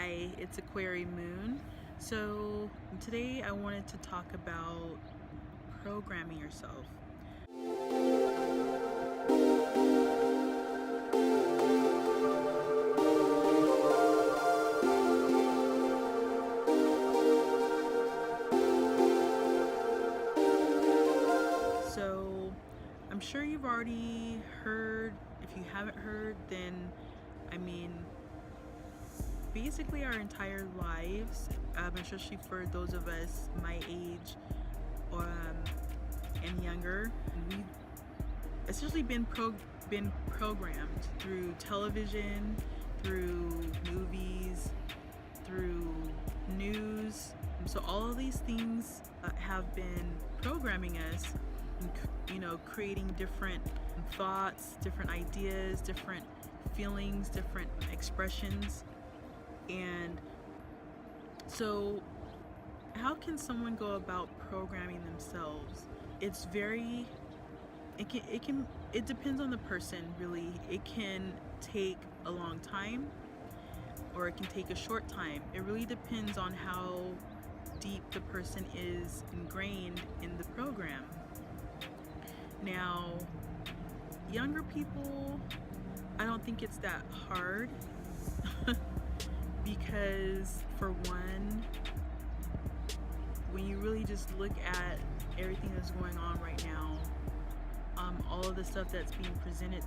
Hi, it's Aquarii Moon. So today I wanted to talk about programming yourself. So I'm sure you've already heard. If you haven't heard, then basically our entire lives, especially for those of us my age and younger, we've essentially been programmed through television, through movies, through news. So all of these things have been programming us, and, creating different thoughts, different ideas, different feelings, different expressions. And so how can someone go about programming themselves? It depends on the person, really. It can take a long time or it can take a short time. It really depends on how deep the person is ingrained in the program. Now, younger people, I don't think it's that hard because, for one, when you really just look at everything that's going on right now, all of the stuff that's being presented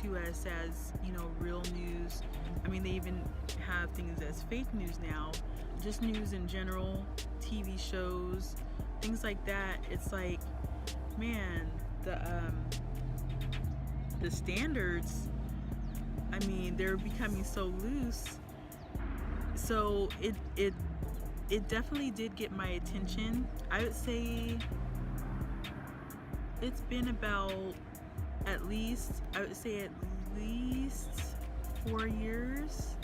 to us as, real news. They even have things as fake news now, just news in general, TV shows, things like that. It's like, man, the standards, they're becoming so loose. So it definitely did get my attention. I would say it's been about at least 4 years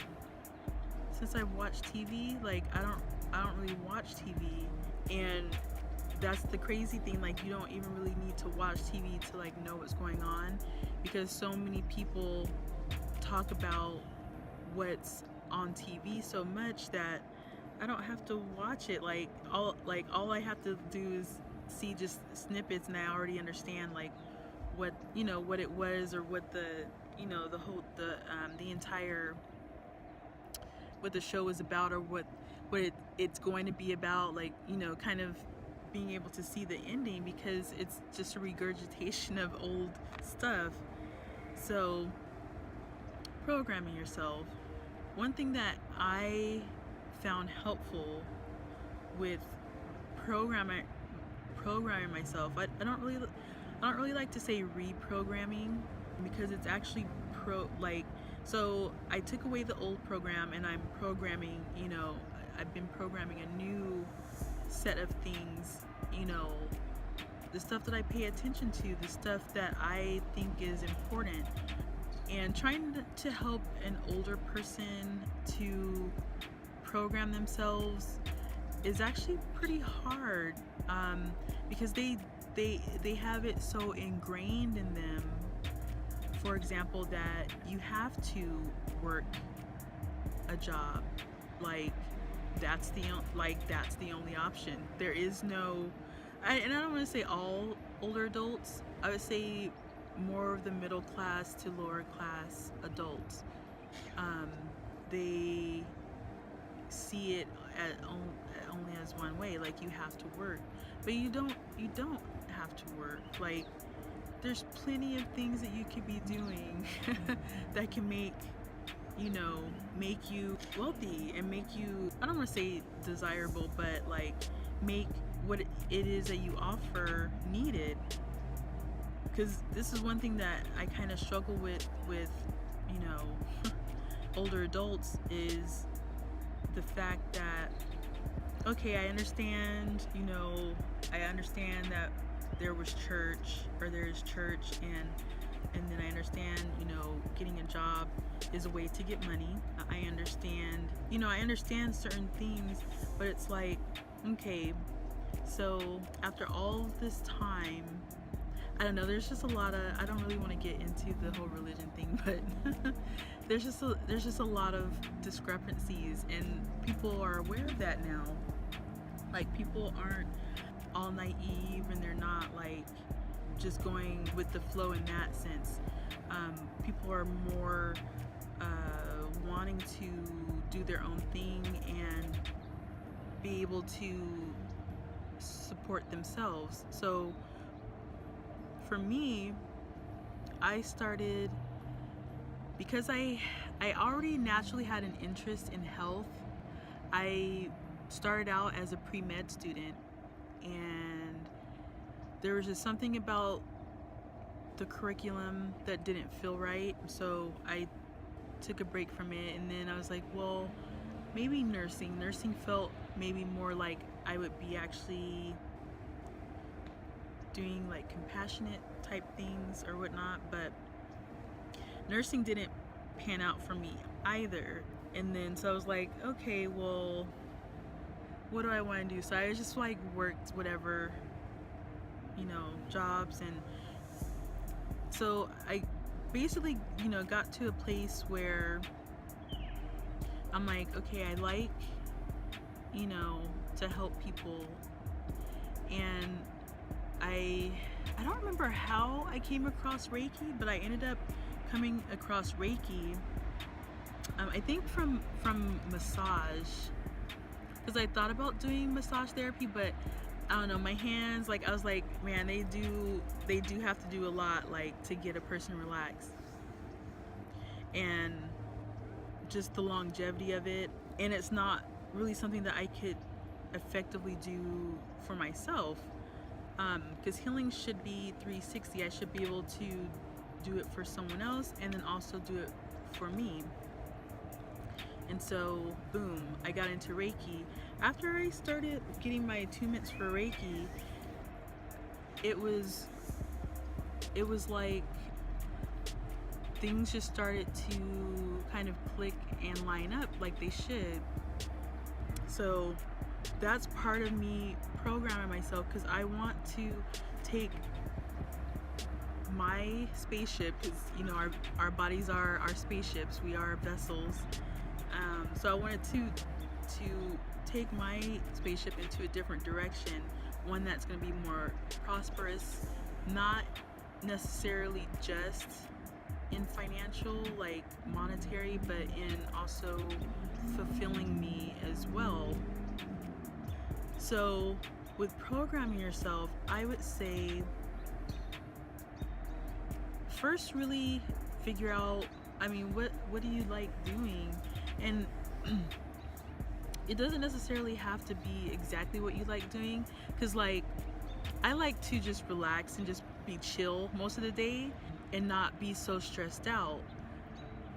since I've watched TV. Like, I don't really watch TV, and that's the crazy thing. Like, you don't even really need to watch TV to know what's going on, because so many people talk about what's on TV so much that I don't have to watch it. All I have to do is see just snippets, and I already understand what it was, or what the entire what the show is about, or what it's going to be about, kind of being able to see the ending, because it's just a regurgitation of old stuff. So programming yourself, one thing that I found helpful with programming myself, I don't really like to say reprogramming, because it's actually so I took away the old program and I'm programming, I've been programming a new set of things, the stuff that I pay attention to, the stuff that I think is important. And trying to help an older person to program themselves is actually pretty hard, because they have it so ingrained in them. For example, that you have to work a job, that's the only option. There is no, and I don't want to say all older adults. I would say more of the middle class to lower class adults. They see it only as one way. You have to work, but you don't have to work. There's plenty of things that you could be doing that can make you wealthy, and make you, I don't want to say desirable, but make what it is that you offer needed. Because this is one thing that I kind of struggle with older adults, is the fact that, okay, I understand that there was church, or there's church, and then I understand, getting a job is a way to get money. I understand certain things, but it's like, okay, so after all this time, I don't know, there's just a lot of, I don't really want to get into the whole religion thing, but there's just a lot of discrepancies, and people are aware of that now. Like, people aren't all naive, and they're not like just going with the flow in that sense. People are more wanting to do their own thing and be able to support themselves. So for me, I started because I already naturally had an interest in health. I started out as a pre-med student, and there was just something about the curriculum that didn't feel right, so I took a break from it. And then I was like, well, maybe nursing felt maybe more like I would be actually doing like compassionate type things or whatnot, but nursing didn't pan out for me either. And then so I was like, okay, well, what do I want to do? So I just like worked whatever, jobs. And so I basically, got to a place where I'm like, okay, I like, to help people. And I don't remember how I came across Reiki, but I ended up coming across Reiki, I think from massage, because I thought about doing massage therapy, but I don't know, my hands, like, I was like, man, they do have to do a lot, like, to get a person relaxed, and just the longevity of it. And it's not really something that I could effectively do for myself, because healing should be 360. I should be able to do it for someone else and then also do it for me. And so, boom, I got into Reiki. After I started getting my attunements for Reiki, it was like things just started to kind of click and line up like they should. So that's part of me programming myself, because I want to take my spaceship, because our bodies are our spaceships, we are vessels. So I wanted to take my spaceship into a different direction, one that's going to be more prosperous, not necessarily just in financial, like monetary, but in also fulfilling me as well. So with programming yourself, I would say first really figure out, what do you like doing? And it doesn't necessarily have to be exactly what you like doing, because like I like to just relax and just be chill most of the day and not be so stressed out.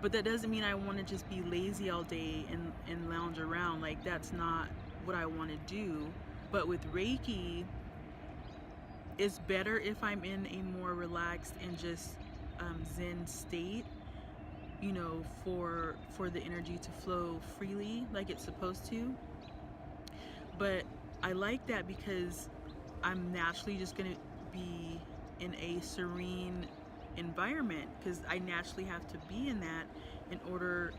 But that doesn't mean I want to just be lazy all day and lounge around. Like, that's not what I want to do. But with Reiki, it's better if I'm in a more relaxed and just zen state, for the energy to flow freely like it's supposed to. But I like that because I'm naturally just going to be in a serene environment, because I naturally have to be in that in order,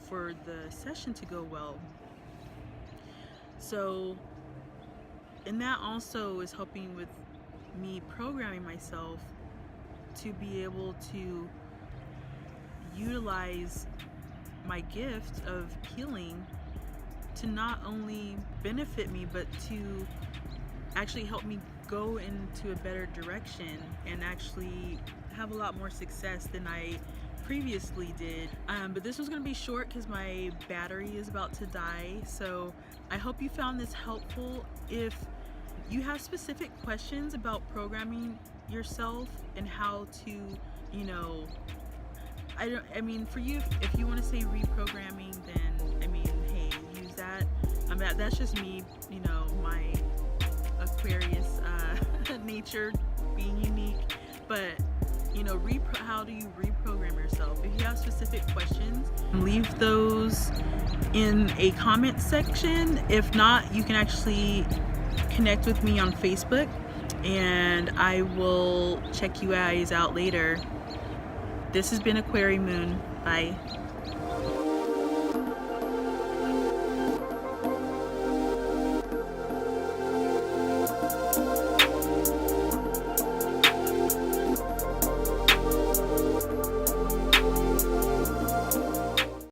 for the session to go well. So, and that also is helping with me programming myself to be able to utilize my gift of healing to not only benefit me, but to actually help me go into a better direction and actually have a lot more success than I previously did. But this was going to be short because my battery is about to die. So I hope you found this helpful. If you have specific questions about programming yourself and how to, for you, if you want to say reprogramming, then hey, use that. That's just me, my Aquarius nature being unique. But how do you reprogram yourself? If you have specific questions, leave those in a comment section. If not, you can actually connect with me on Facebook. and I will check you guys out later. This has been Aquarii Moon. Bye.